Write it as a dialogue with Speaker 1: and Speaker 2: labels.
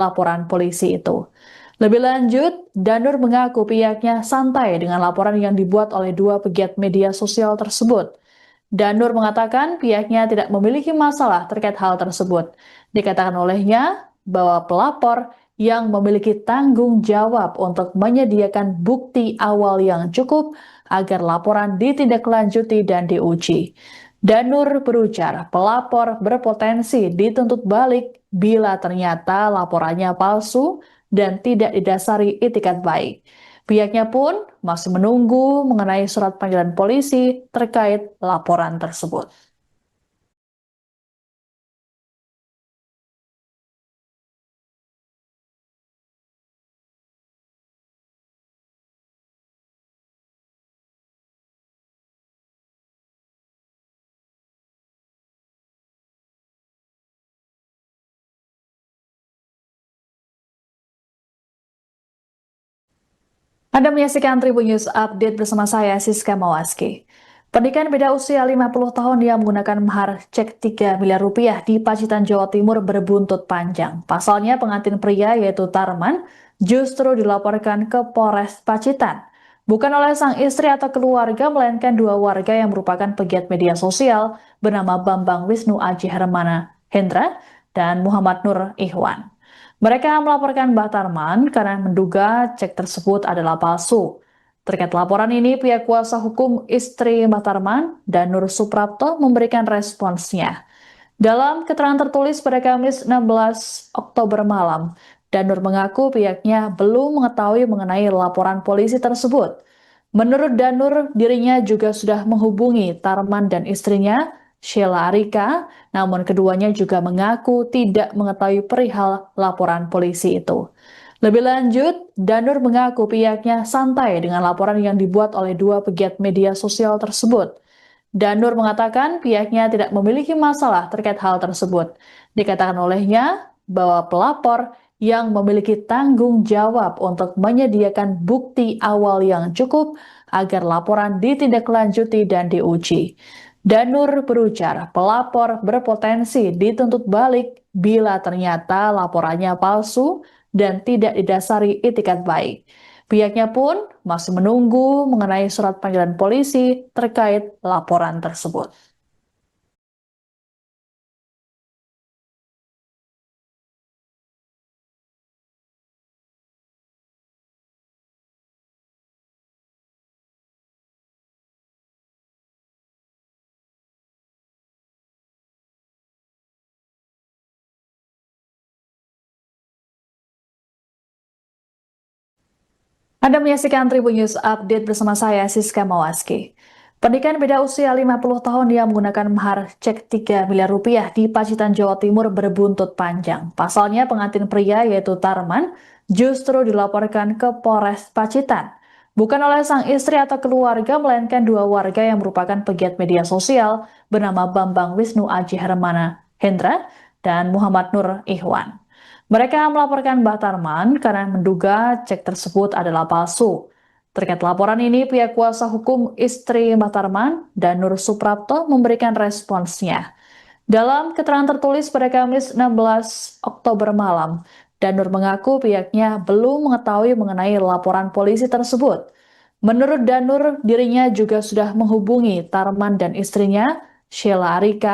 Speaker 1: laporan polisi itu. Lebih lanjut, Danur mengaku pihaknya santai dengan laporan yang dibuat oleh dua pegiat media sosial tersebut. Danur mengatakan pihaknya tidak memiliki masalah terkait hal tersebut. Dikatakan olehnya bahwa pelapor yang memiliki tanggung jawab untuk menyediakan bukti awal yang cukup agar laporan ditindaklanjuti dan diuji. Danur berujar pelapor berpotensi dituntut balik bila ternyata laporannya palsu dan tidak didasari itikat baik. Pihaknya pun masih menunggu mengenai surat panggilan polisi terkait laporan tersebut. Anda menyaksikan Tribun News Update bersama saya, Siska Mawaski. Pernikahan beda usia 50 tahun yang menggunakan mahar cek 3 miliar rupiah di Pacitan, Jawa Timur berbuntut panjang. Pasalnya pengantin pria yaitu Tarman justru dilaporkan ke Polres Pacitan. Bukan oleh sang istri atau keluarga, melainkan dua warga yang merupakan pegiat media sosial bernama Bambang Wisnu Aji Hermana Hendra dan Muhammad Nur Ikhwan. Mereka melaporkan Mbah Tarman karena menduga cek tersebut adalah palsu. Terkait laporan ini, pihak kuasa hukum istri Mbah Tarman dan Nur Suprapto memberikan responsnya. Dalam keterangan tertulis pada Kamis 16 Oktober malam, Danur mengaku pihaknya belum mengetahui mengenai laporan polisi tersebut. Menurut Danur, dirinya juga sudah menghubungi Tarman dan istrinya, Sheila Arika, namun keduanya juga mengaku tidak mengetahui perihal laporan polisi itu. Lebih lanjut, Danur mengaku pihaknya santai dengan laporan yang dibuat oleh dua pegiat media sosial tersebut. Danur mengatakan pihaknya tidak memiliki masalah terkait hal tersebut. Dikatakan olehnya bahwa pelapor yang memiliki tanggung jawab untuk menyediakan bukti awal yang cukup agar laporan ditindaklanjuti dan diuji. Danur berujar pelapor berpotensi dituntut balik bila ternyata laporannya palsu dan tidak didasari itikat baik. Pihaknya pun masih menunggu mengenai surat panggilan polisi terkait laporan tersebut. Anda menyaksikan Tribun News Update bersama saya, Siska Mawaski. Pernikahan beda usia 50 tahun yang menggunakan mahar cek 3 miliar rupiah di Pacitan, Jawa Timur berbuntut panjang. Pasalnya pengantin pria yaitu Tarman justru dilaporkan ke Polres Pacitan. Bukan oleh sang istri atau keluarga, melainkan dua warga yang merupakan pegiat media sosial bernama Bambang Wisnu Aji Hermana Hendra dan Muhammad Nur Ikhwan. Mereka melaporkan Mbah Tarman karena menduga cek tersebut adalah palsu. Terkait laporan ini, pihak kuasa hukum istri Mbah Tarman dan Nur Suprapto memberikan responsnya. Dalam keterangan tertulis pada Kamis 16 Oktober malam, Danur mengaku pihaknya belum mengetahui mengenai laporan polisi tersebut. Menurut Danur, dirinya juga sudah menghubungi Tarman dan istrinya, Sheila Arika,